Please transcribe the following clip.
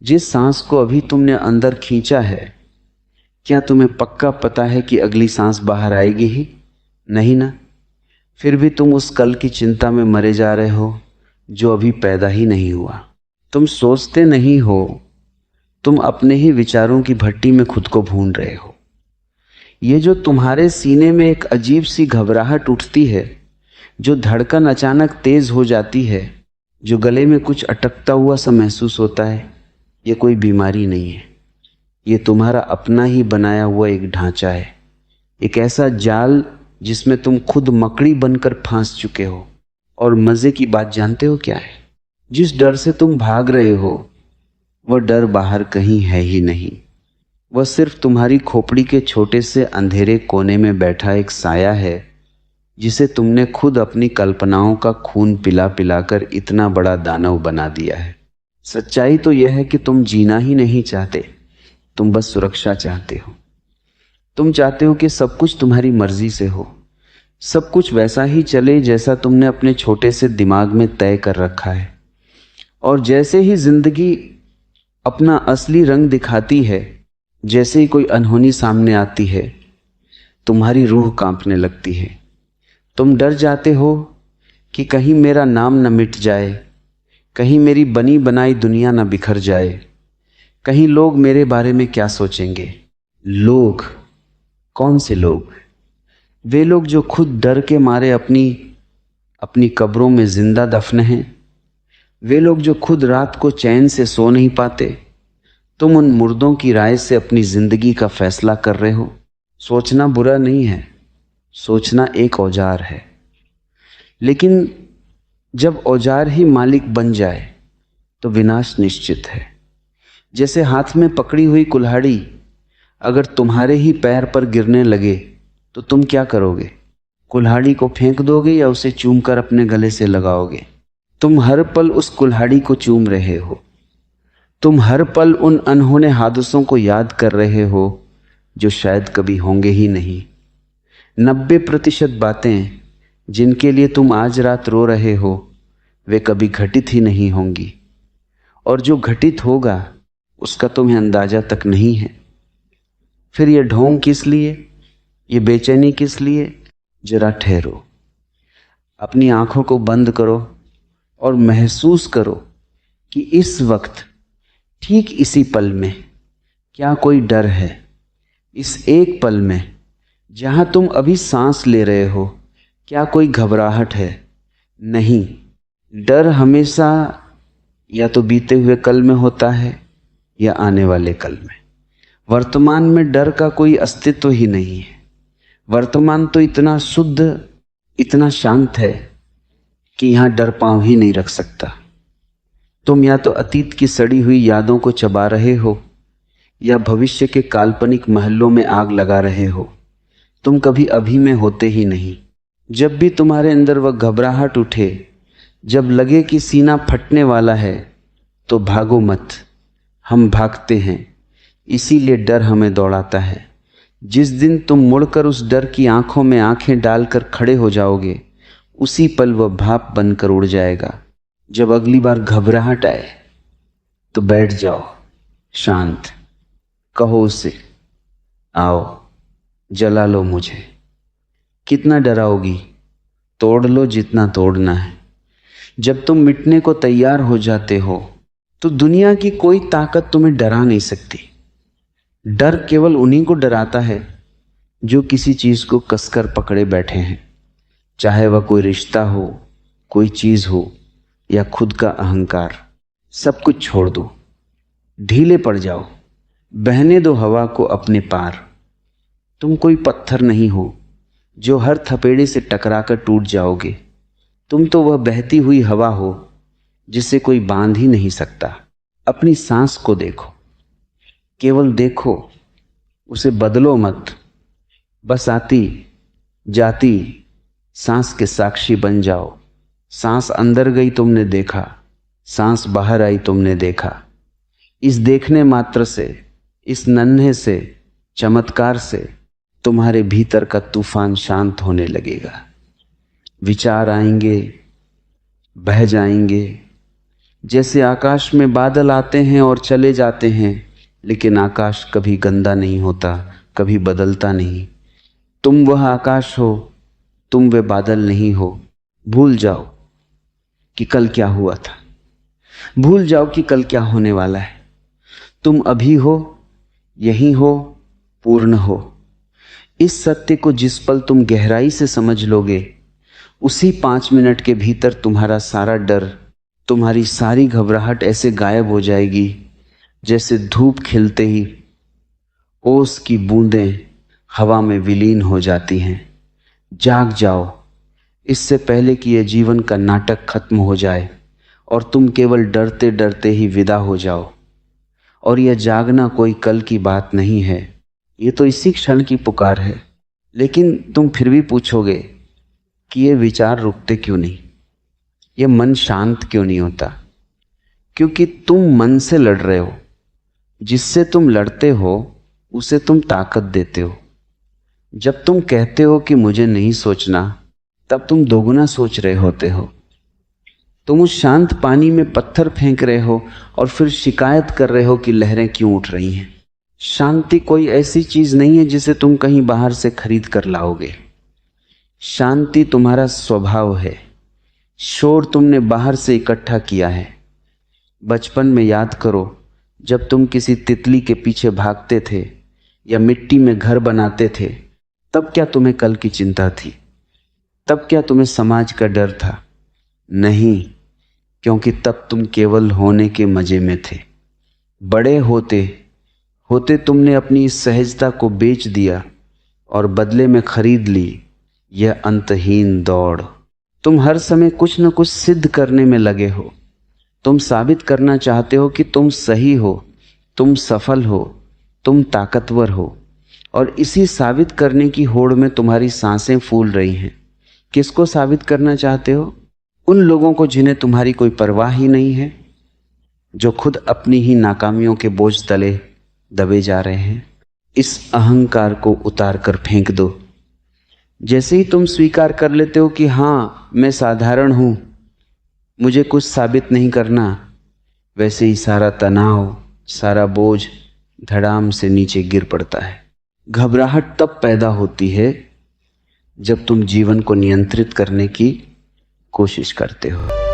जिस सांस को अभी तुमने अंदर खींचा है, क्या तुम्हें पक्का पता है कि अगली सांस बाहर आएगी ही नहीं ना? फिर भी तुम उस कल की चिंता में मरे जा रहे हो जो अभी पैदा ही नहीं हुआ। तुम सोचते नहीं हो, तुम अपने ही विचारों की भट्टी में खुद को भून रहे हो। ये जो तुम्हारे सीने में एक अजीब सी घबराहट उठती है, जो धड़कन अचानक तेज हो जाती है, जो गले में कुछ अटकता हुआ सा महसूस होता है, ये कोई बीमारी नहीं है। ये तुम्हारा अपना ही बनाया हुआ एक ढांचा है, एक ऐसा जाल जिसमें तुम खुद मकड़ी बनकर फंस चुके हो। और मजे की बात जानते हो क्या है? जिस डर से तुम भाग रहे हो, वह डर बाहर कहीं है ही नहीं। वह सिर्फ तुम्हारी खोपड़ी के छोटे से अंधेरे कोने में बैठा एक साया है, जिसे तुमने खुद अपनी कल्पनाओं का खून पिला पिलाकर इतना बड़ा दानव बना दिया है। सच्चाई तो यह है कि तुम जीना ही नहीं चाहते, तुम बस सुरक्षा चाहते हो। तुम चाहते हो कि सब कुछ तुम्हारी मर्जी से हो, सब कुछ वैसा ही चले जैसा तुमने अपने छोटे से दिमाग में तय कर रखा है। और जैसे ही जिंदगी अपना असली रंग दिखाती है, जैसे ही कोई अनहोनी सामने आती है, तुम्हारी रूह कांपने लगती है। तुम डर जाते हो कि कहीं मेरा नाम न मिट जाए, कहीं मेरी बनी बनाई दुनिया न बिखर जाए, कहीं लोग मेरे बारे में क्या सोचेंगे। लोग? कौन से लोग? वे लोग जो खुद डर के मारे अपनी अपनी कब्रों में जिंदा दफन हैं। वे लोग जो खुद रात को चैन से सो नहीं पाते। तुम उन मुर्दों की राय से अपनी जिंदगी का फैसला कर रहे हो। सोचना बुरा नहीं है, सोचना एक औजार है, लेकिन जब औजार ही मालिक बन जाए तो विनाश निश्चित है। जैसे हाथ में पकड़ी हुई कुल्हाड़ी अगर तुम्हारे ही पैर पर गिरने लगे तो तुम क्या करोगे? कुल्हाड़ी को फेंक दोगे या उसे चूमकर अपने गले से लगाओगे? तुम हर पल उस कुल्हाड़ी को चूम रहे हो। तुम हर पल उन अनहोने हादसों को याद कर रहे हो जो शायद कभी होंगे ही नहीं। 90% बातें जिनके लिए तुम आज रात रो रहे हो, वे कभी घटित ही नहीं होंगी, और जो घटित होगा उसका तुम्हें अंदाजा तक नहीं है। फिर ये ढोंग किस लिए, ये बेचैनी किस लिए? जरा ठहरो, अपनी आंखों को बंद करो और महसूस करो कि इस वक्त, ठीक इसी पल में, क्या कोई डर है? इस एक पल में जहां तुम अभी सांस ले रहे हो, क्या कोई घबराहट है? नहीं। डर हमेशा या तो बीते हुए कल में होता है या आने वाले कल में। वर्तमान में डर का कोई अस्तित्व ही नहीं है। वर्तमान तो इतना शुद्ध, इतना शांत है कि यहां डर पांव ही नहीं रख सकता। तुम या तो अतीत की सड़ी हुई यादों को चबा रहे हो या भविष्य के काल्पनिक महलों में आग लगा रहे हो। तुम कभी अभी में होते ही नहीं। जब भी तुम्हारे अंदर वह घबराहट उठे, जब लगे कि सीना फटने वाला है, तो भागो मत। हम भागते हैं, इसीलिए डर हमें दौड़ाता है। जिस दिन तुम मुड़कर उस डर की आंखों में आंखें डालकर खड़े हो जाओगे, उसी पल वह भाप बनकर उड़ जाएगा। जब अगली बार घबराहट आए तो बैठ जाओ शांत, कहो उसे, आओ जला लो मुझे। कितना डराओगी? तोड़ लो जितना तोड़ना है। जब तुम मिटने को तैयार हो जाते हो तो दुनिया की कोई ताकत तुम्हें डरा नहीं सकती। डर केवल उन्हीं को डराता है जो किसी चीज को कसकर पकड़े बैठे हैं, चाहे वह कोई रिश्ता हो, कोई चीज हो या खुद का अहंकार। सब कुछ छोड़ दो, ढीले पड़ जाओ, बहने दो हवा को अपने पार। तुम कोई पत्थर नहीं हो जो हर थपेड़े से टकराकर टूट जाओगे। तुम तो वह बहती हुई हवा हो जिसे कोई बांध ही नहीं सकता। अपनी सांस को देखो, केवल देखो, उसे बदलो मत। बस आती जाती सांस के साक्षी बन जाओ। सांस अंदर गई तुमने देखा, सांस बाहर आई तुमने देखा। इस देखने मात्र से, इस नन्हे से चमत्कार से तुम्हारे भीतर का तूफान शांत होने लगेगा। विचार आएंगे, बह जाएंगे, जैसे आकाश में बादल आते हैं और चले जाते हैं, लेकिन आकाश कभी गंदा नहीं होता, कभी बदलता नहीं। तुम वह आकाश हो, तुम वे बादल नहीं हो। भूल जाओ कि कल क्या हुआ था, भूल जाओ कि कल क्या होने वाला है। तुम अभी हो, यही हो, पूर्ण हो। इस सत्य को जिस पल तुम गहराई से समझ लोगे, उसी 5 मिनट के भीतर तुम्हारा सारा डर, तुम्हारी सारी घबराहट ऐसे गायब हो जाएगी जैसे धूप खिलते ही ओस की बूंदें हवा में विलीन हो जाती हैं। जाग जाओ, इससे पहले कि यह जीवन का नाटक खत्म हो जाए और तुम केवल डरते डरते ही विदा हो जाओ। और यह जागना कोई कल की बात नहीं है, ये तो इसी क्षण की पुकार है। लेकिन तुम फिर भी पूछोगे कि ये विचार रुकते क्यों नहीं, ये मन शांत क्यों नहीं होता? क्योंकि तुम मन से लड़ रहे हो। जिससे तुम लड़ते हो उसे तुम ताकत देते हो। जब तुम कहते हो कि मुझे नहीं सोचना, तब तुम दोगुना सोच रहे होते हो। तुम उस शांत पानी में पत्थर फेंक रहे हो और फिर शिकायत कर रहे हो कि लहरें क्यों उठ रही हैं। शांति कोई ऐसी चीज नहीं है जिसे तुम कहीं बाहर से खरीद कर लाओगे। शांति तुम्हारा स्वभाव है। शोर तुमने बाहर से इकट्ठा किया है। बचपन में याद करो, जब तुम किसी तितली के पीछे भागते थे या मिट्टी में घर बनाते थे, तब क्या तुम्हें कल की चिंता थी? तब क्या तुम्हें समाज का डर था? नहीं, क्योंकि तब तुम केवल होने के मजे में थे। बड़े होते होते तुमने अपनी इस सहजता को बेच दिया और बदले में खरीद ली यह अंतहीन दौड़। तुम हर समय कुछ न कुछ सिद्ध करने में लगे हो। तुम साबित करना चाहते हो कि तुम सही हो, तुम सफल हो, तुम ताकतवर हो। और इसी साबित करने की होड़ में तुम्हारी सांसें फूल रही हैं। किसको साबित करना चाहते हो? उन लोगों को जिन्हें तुम्हारी कोई परवाह ही नहीं है, जो खुद अपनी ही नाकामियों के बोझ तले दबे जा रहे हैं। इस अहंकार को उतार कर फेंक दो। जैसे ही तुम स्वीकार कर लेते हो कि हाँ, मैं साधारण हूं, मुझे कुछ साबित नहीं करना, वैसे ही सारा तनाव, सारा बोझ धड़ाम से नीचे गिर पड़ता है। घबराहट तब पैदा होती है जब तुम जीवन को नियंत्रित करने की कोशिश करते हो।